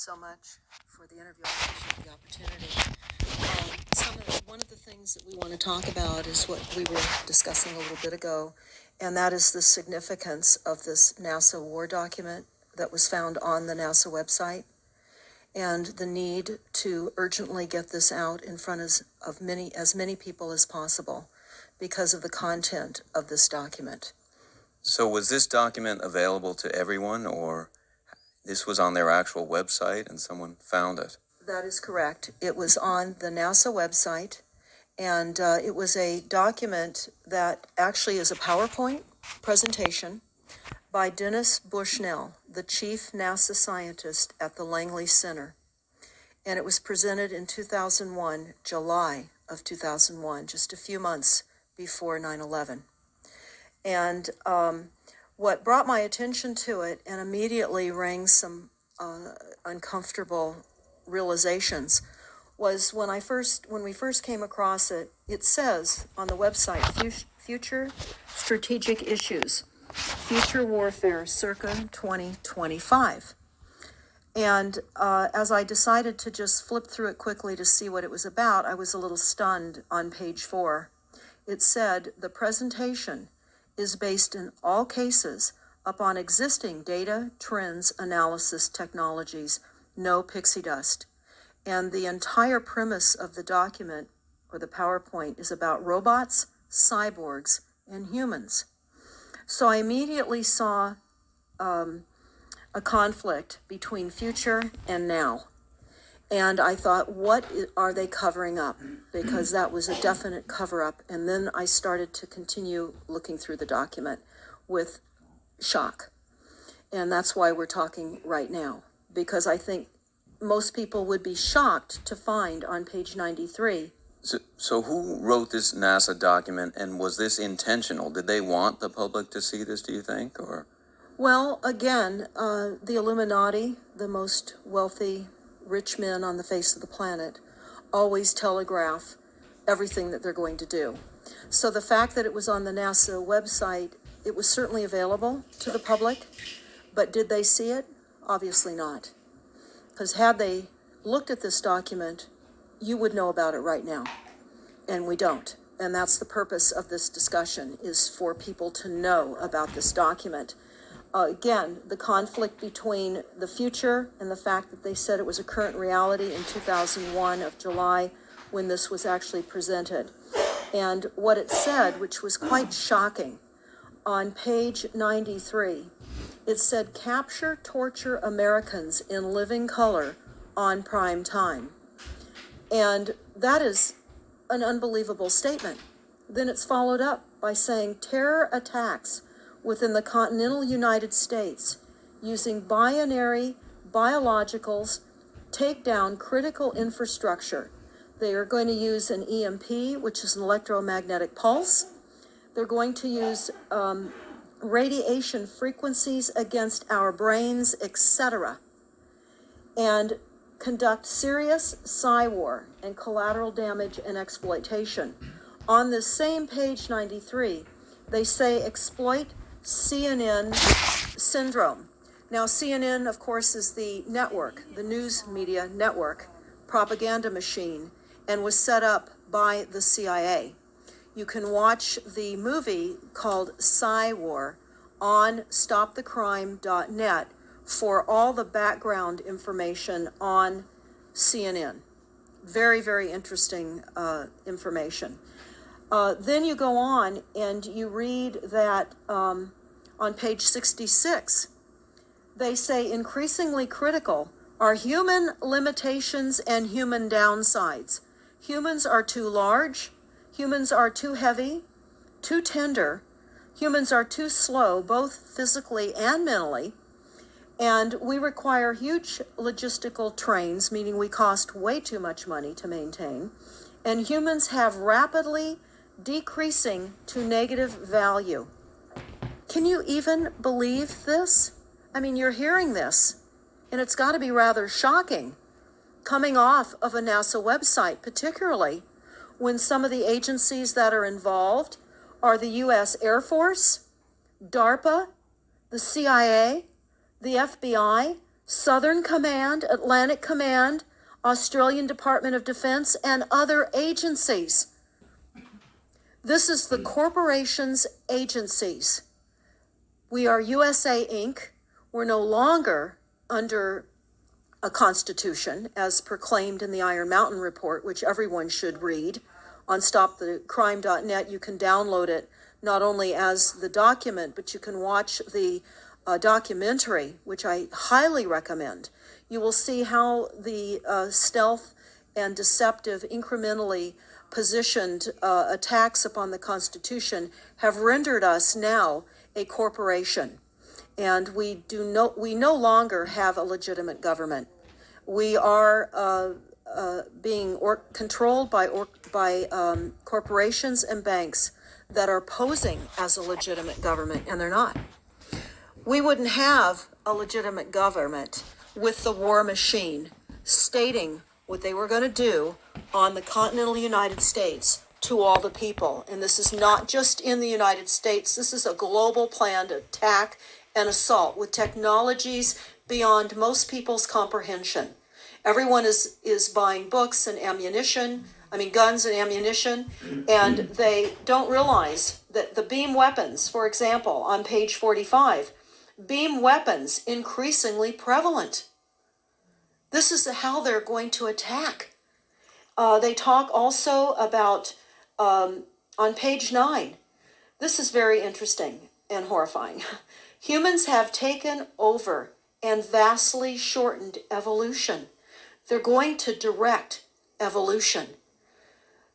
so much for the interview. I appreciate the opportunity. One of the things that we want to talk about is what we were discussing a little bit ago, and that is the significance of this NASA war document that was found on the NASA website, and the need to urgently get this out in front of as many people as possible because of the content of this document. So was this document available to everyone, or this was on their actual website and someone found it? That is correct. It was on the NASA website, and it was a document that actually is a PowerPoint presentation by Dennis Bushnell, the chief NASA scientist at the Langley Center. And it was presented in 2001, July of 2001, just a few months before 9/11. And what brought my attention to it and immediately rang some uncomfortable realizations was when we first came across it. It says on the website, future strategic issues, future warfare circa 2025. And as I decided to just flip through it quickly to see what it was about, I was a little stunned on page 4. It said, the presentation is based in all cases upon existing data, trends, analysis technologies, no pixie dust. And the entire premise of the document, or the PowerPoint, is about robots, cyborgs, and humans. So I immediately saw a conflict between future and now. And I thought, what are they covering up? Because that was a definite cover-up. And then I started to continue looking through the document with shock. And that's why we're talking right now. Because I think most people would be shocked to find on page 93. So who wrote this NASA document, and was this intentional? Did they want the public to see this, do you think, or? Well, again, the Illuminati, the most wealthy, rich men on the face of the planet, always telegraph everything that they're going to do. So the fact that it was on the NASA website, it was certainly available to the public, but did they see it? Obviously not. Because had they looked at this document, you would know about it right now, and we don't. And that's the purpose of this discussion, is for people to know about this document. Again, the conflict between the future and the fact that they said it was a current reality in 2001 of July when this was actually presented. And what it said, which was quite shocking, on page 93, it said, capture, torture Americans in living color on prime time. And that is an unbelievable statement. Then it's followed up by saying terror attacks within the continental United States using binary biologicals take down critical infrastructure. They are going to use an EMP, which is an electromagnetic pulse. They're going to use radiation frequencies against our brains, etc., and conduct serious psy-war and collateral damage and exploitation. On this same page 93, they say exploit CNN syndrome. Now, CNN, of course, is the network, the news media network, propaganda machine, and was set up by the CIA. You can watch the movie called Psy-War on stopthecrime.net for all the background information on CNN. Very, very interesting information. Then you go on and you read that on page 66, they say increasingly critical are human limitations and human downsides. Humans are too large, humans are too heavy, too tender, humans are too slow, both physically and mentally, and we require huge logistical trains, meaning we cost way too much money to maintain, and humans have rapidly decreasing to negative value. Can you even believe this? I mean, you're hearing this, and it's got to be rather shocking coming off of a NASA website, particularly when some of the agencies that are involved are the U.S. Air Force, DARPA, the CIA, the FBI, Southern Command, Atlantic Command, Australian Department of Defense, and other agencies. This is the corporation's agencies. We are USA Inc. We're no longer under a constitution as proclaimed in the Iron Mountain Report, which everyone should read. On stopthecrime.net, you can download it not only as the document, but you can watch the documentary, which I highly recommend. You will see how the stealth and deceptive, incrementally positioned attacks upon the Constitution have rendered us now a corporation. And we no longer have a legitimate government. We are being controlled by corporations and banks that are posing as a legitimate government, and they're not. We wouldn't have a legitimate government with the war machine stating what they were going to do on the continental United States to all the people. And this is not just in the United States. This is a global planned attack and assault with technologies beyond most people's comprehension. Everyone is buying books and guns and ammunition, and they don't realize that the beam weapons, for example, on page 45, beam weapons increasingly prevalent. This is how they're going to attack. They talk also about, on page 9, this is very interesting and horrifying. Humans have taken over and vastly shortened evolution. They're going to direct evolution.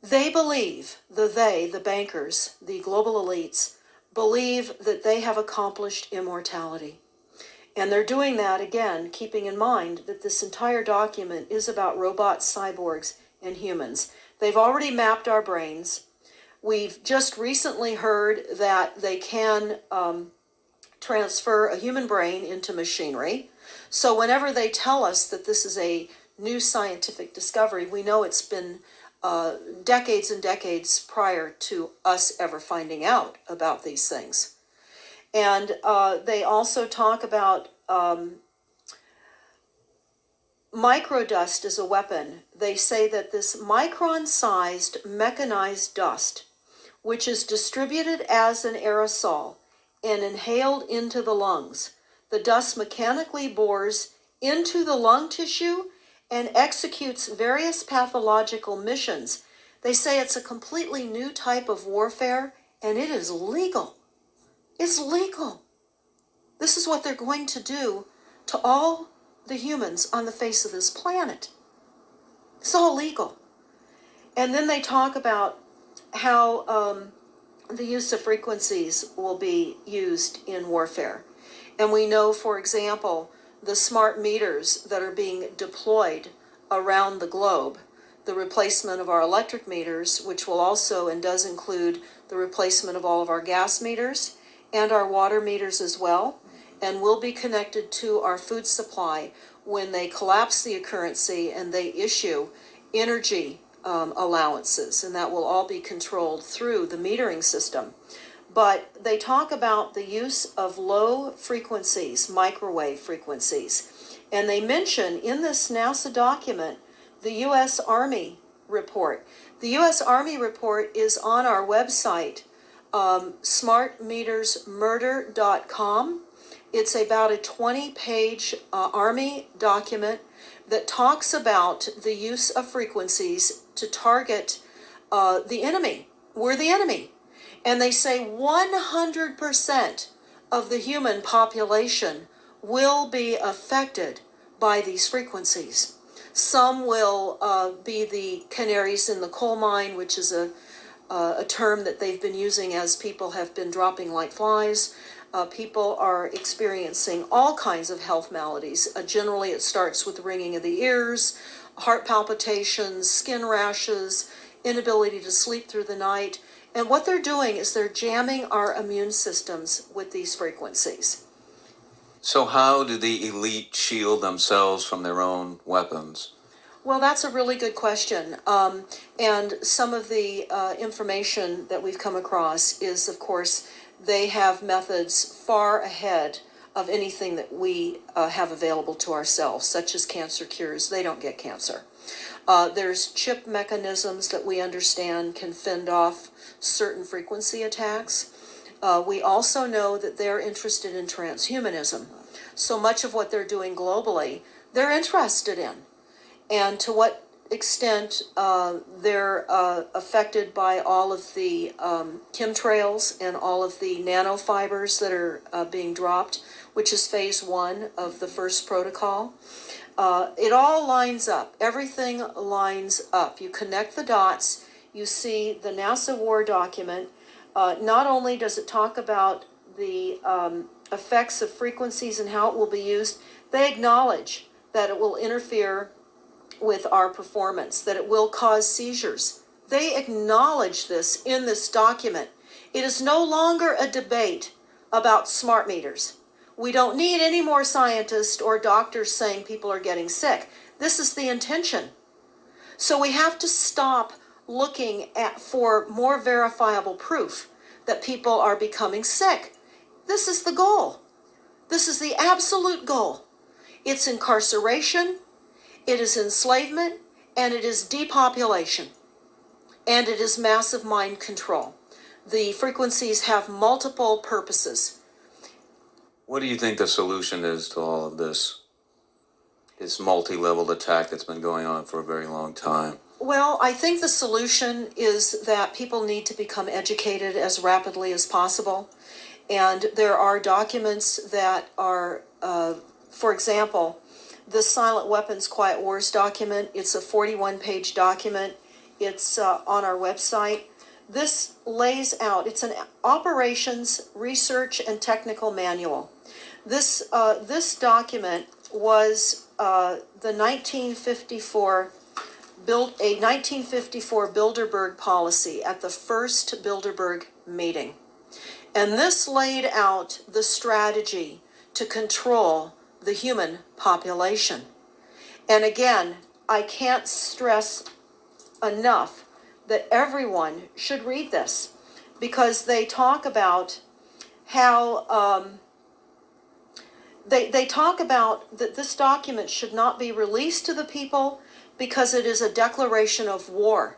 They believe, the bankers, the global elites, believe that they have accomplished immortality. And they're doing that, again, keeping in mind that this entire document is about robots, cyborgs, and humans. They've already mapped our brains. We've just recently heard that they can transfer a human brain into machinery. So whenever they tell us that this is a new scientific discovery, we know it's been decades and decades prior to us ever finding out about these things. And they also talk about microdust as a weapon. They say that this micron-sized mechanized dust, which is distributed as an aerosol and inhaled into the lungs, the dust mechanically bores into the lung tissue and executes various pathological missions. They say it's a completely new type of warfare, and it is legal. It's legal. This is what they're going to do to all the humans on the face of this planet. It's all legal. And then they talk about how the use of frequencies will be used in warfare. And we know, for example, the smart meters that are being deployed around the globe, the replacement of our electric meters, which will also and does include the replacement of all of our gas meters and our water meters as well, and will be connected to our food supply when they collapse the currency and they issue energy allowances, and that will all be controlled through the metering system. But they talk about the use of low frequencies, microwave frequencies, and they mention in this NASA document the U.S. Army report. The U.S. Army report is on our website, smartmetersmurder.com. It's about a 20-page Army document that talks about the use of frequencies to target the enemy. We're the enemy. And they say 100% of the human population will be affected by these frequencies. Some will be the canaries in the coal mine, which is a term that they've been using as people have been dropping like flies. People are experiencing all kinds of health maladies. Generally, it starts with ringing of the ears, heart palpitations, skin rashes, inability to sleep through the night. And what they're doing is they're jamming our immune systems with these frequencies. So how do the elite shield themselves from their own weapons? Well, that's a really good question. And some of the information that we've come across is, of course, they have methods far ahead of anything that we have available to ourselves, such as cancer cures. They don't get cancer. There's chip mechanisms that we understand can fend off certain frequency attacks. We also know that they're interested in transhumanism. So much of what they're doing globally, they're interested in. And to what extent they're affected by all of the chemtrails and all of the nanofibers that are being dropped, which is phase 1 of the first protocol. It all lines up. Everything lines up. You connect the dots. You see the NASA war document. Not only does it talk about the effects of frequencies and how it will be used, they acknowledge that it will interfere with our performance, that it will cause seizures. They acknowledge this in this document. It is no longer a debate about smart meters. We don't need any more scientists or doctors saying people are getting sick. This is the intention. So we have to stop looking for more verifiable proof that people are becoming sick. This is the goal. This is the absolute goal. It's incarceration, it is enslavement, and it is depopulation, and it is massive mind control. The frequencies have multiple purposes. What do you think the solution is to all of this multi-leveled attack that's been going on for a very long time? Well, I think the solution is that people need to become educated as rapidly as possible. And there are documents that are, for example, the Silent Weapons Quiet Wars document. It's a 41-page document. It's on our website. This lays out, it's an operations, research, and technical manual. This document was the 1954 Bilderberg policy at the first Bilderberg meeting. And this laid out the strategy to control the human population. And again, I can't stress enough that everyone should read this, because they talk about how they talk about that this document should not be released to the people because it is a declaration of war.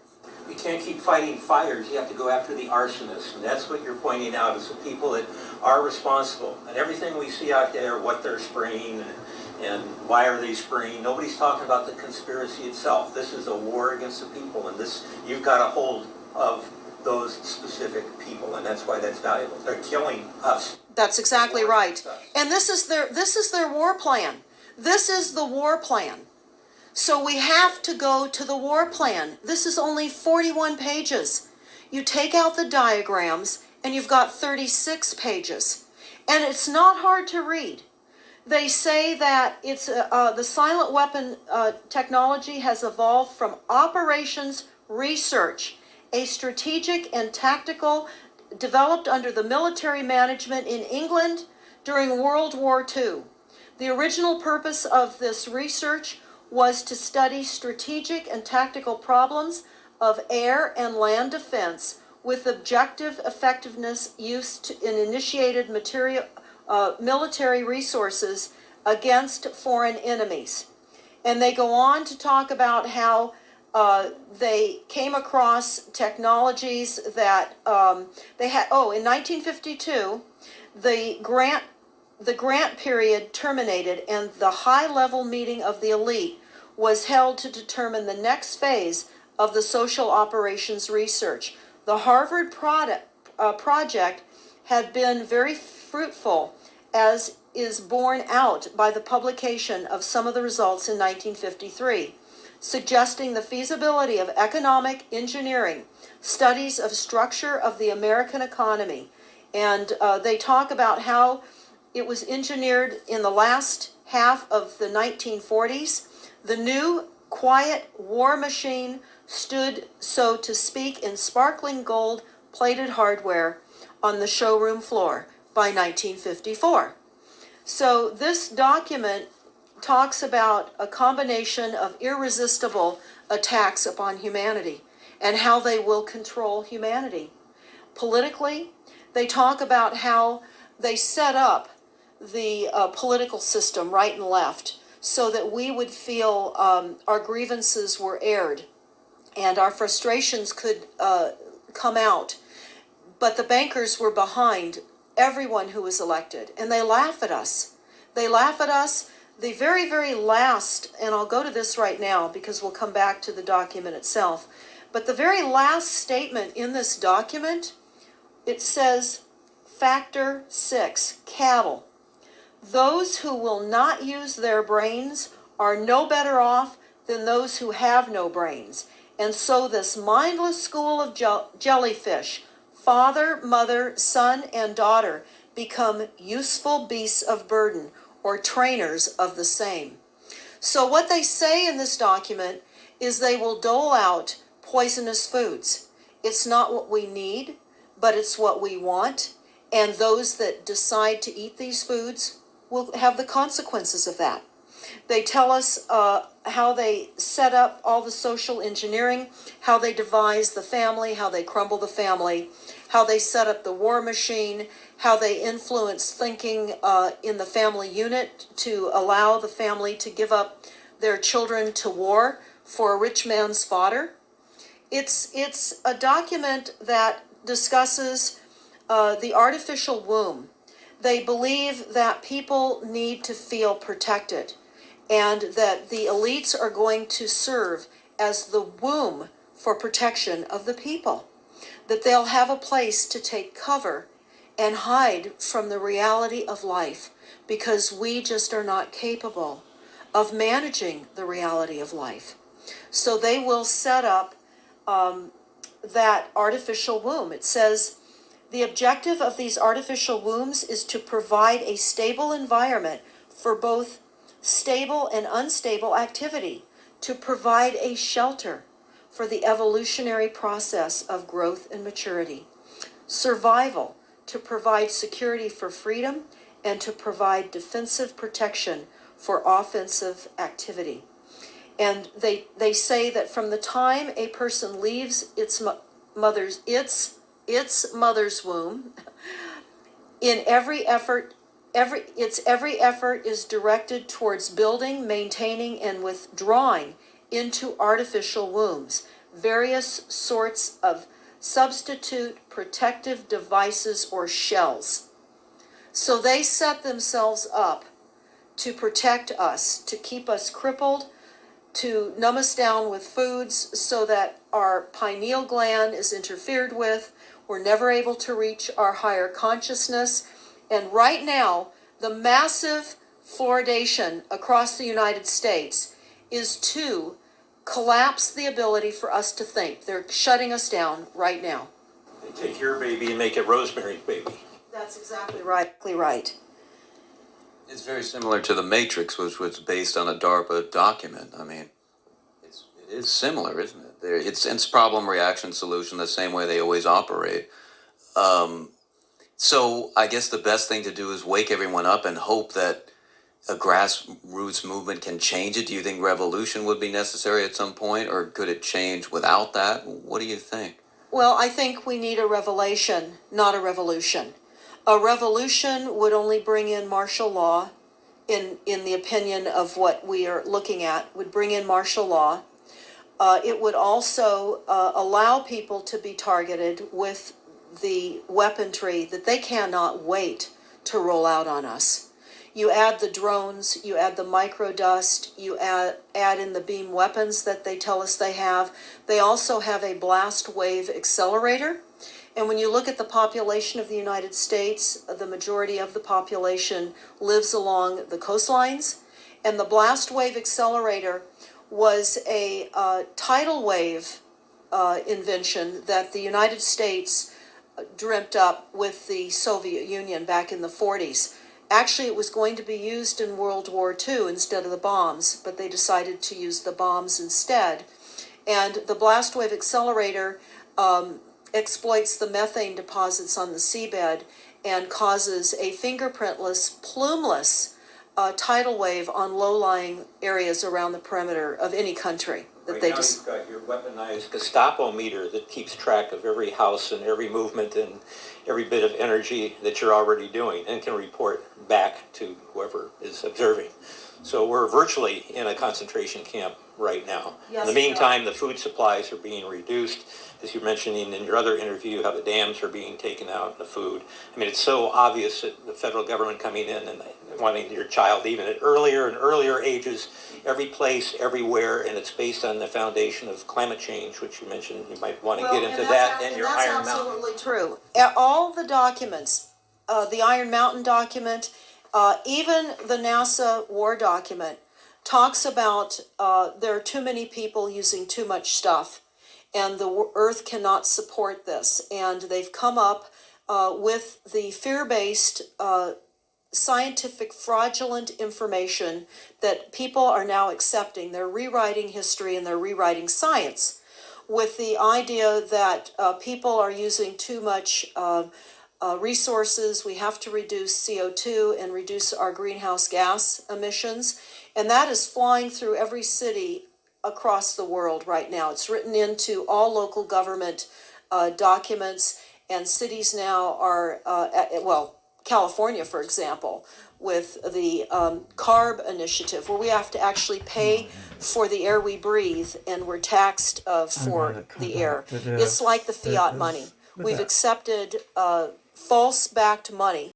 We can't keep fighting fires. You have to go after the arsonists. And that's what you're pointing out, is the people that are responsible. And everything we see out there, what they're spraying and why are they spraying, nobody's talking about the conspiracy itself. This is a war against the people, and this, you've got a hold of those specific people, and that's why that's valuable. They're killing us. That's exactly right. And this is their war plan. This is the war plan. So we have to go to the war plan. This is only 41 pages. You take out the diagrams and you've got 36 pages. And it's not hard to read. They say that it's the silent weapon technology has evolved from operations research, a strategic and tactical developed under the military management in England during World War II. The original purpose of this research was to study strategic and tactical problems of air and land defense with objective effectiveness used in initiated military resources against foreign enemies. And they go on to talk about how they came across technologies that they had. Oh, in 1952, the grant period terminated, and the high-level meeting of the elite was held to determine the next phase of the social operations research. The Harvard project had been very fruitful, as is borne out by the publication of some of the results in 1953, suggesting the feasibility of economic engineering, studies of structure of the American economy. And they talk about how it was engineered in the last half of the 1940s. The new quiet war machine stood, so to speak, in sparkling gold plated hardware on the showroom floor by 1954. So this document talks about a combination of irresistible attacks upon humanity and how they will control humanity. Politically, they talk about how they set up the political system, right and left, so that we would feel our grievances were aired and our frustrations could come out. But the bankers were behind everyone who was elected, and they laugh at us. They laugh at us. The very, very last, and I'll go to this right now because we'll come back to the document itself, but the very last statement in this document, it says, Factor 6, cattle. Those who will not use their brains are no better off than those who have no brains. And so this mindless school of jellyfish, father, mother, son, and daughter, become useful beasts of burden, or trainers of the same. So what they say in this document is they will dole out poisonous foods. It's not what we need, but it's what we want. And those that decide to eat these foods will have the consequences of that. They tell us how they set up all the social engineering, how they devise the family, how they crumble the family, how they set up the war machine, how they influence thinking in the family unit to allow the family to give up their children to war for a rich man's fodder. It's a document that discusses the artificial womb. They believe that people need to feel protected and that the elites are going to serve as the womb for protection of the people, that they'll have a place to take cover and hide from the reality of life because we just are not capable of managing the reality of life. So they will set up that artificial womb. It says, the objective of these artificial wombs is to provide a stable environment for both stable and unstable activity, to provide a shelter for the evolutionary process of growth and maturity, survival, to provide security for freedom, and to provide defensive protection for offensive activity. And they say that from the time a person leaves its mother's womb, in every effort is directed towards building, maintaining, and withdrawing into artificial wombs various sorts of substitute protective devices or shells. So they set themselves up to protect us, to keep us crippled, to numb us down with foods so that our pineal gland is interfered with. We're never able to reach our higher consciousness. And right now, the massive fluoridation across the United States is to collapse the ability for us to think. They're shutting us down right now. They take your baby and make it Rosemary's Baby. That's exactly right. It's very similar to The Matrix, which was based on a DARPA document. I mean, it is similar, isn't it? It's problem, reaction, solution, the same way they always operate. So I guess the best thing to do is wake everyone up and hope that a grassroots movement can change it. Do you think revolution would be necessary at some point, or could it change without that? What do you think? Well, I think we need a revelation, not a revolution. A revolution would only bring in martial law, in the opinion of what we are looking at, would bring in martial law. It would also allow people to be targeted with the weaponry that they cannot wait to roll out on us. You add the drones, you add the microdust, you add in the beam weapons that they tell us they have. They also have a blast wave accelerator. And when you look at the population of the United States, the majority of the population lives along the coastlines. And the blast wave accelerator was a tidal wave invention that the United States dreamt up with the Soviet Union back in the 40s. Actually, it was going to be used in World War II instead of the bombs, but they decided to use the bombs instead. And the blast wave accelerator exploits the methane deposits on the seabed and causes a fingerprintless, plumeless tidal wave on low-lying areas around the perimeter of any country. Right now you've got your weaponized Gestapo meter that keeps track of every house and every movement and every bit of energy that you're already doing and can report back to whoever is observing. So we're virtually in a concentration camp right now. Yes, In the we are. meantime, the food supplies are being reduced. As you're mentioning in your other interview, how the dams are being taken out and the food. I mean, it's so obvious that the federal government coming in and wanting your child even at earlier and earlier ages, every place, everywhere, and it's based on the foundation of climate change, which you mentioned you might want to get into that and your Iron That's Mountain. absolutely true. All the documents, the Iron Mountain document, even the NASA war document, talks about there are too many people using too much stuff, and the Earth cannot support this. And they've come up with the fear-based scientific fraudulent information that people are now accepting. They're rewriting history and they're rewriting science with the idea that people are using too much resources. We have to reduce CO2 and reduce our greenhouse gas emissions. And that is flying through every city across the world right now. It's written into all local government documents, and cities now are, California, for example, with the CARB initiative, where we have to actually pay for the air we breathe, and we're taxed for the air. It's like the fiat money. We've accepted false-backed money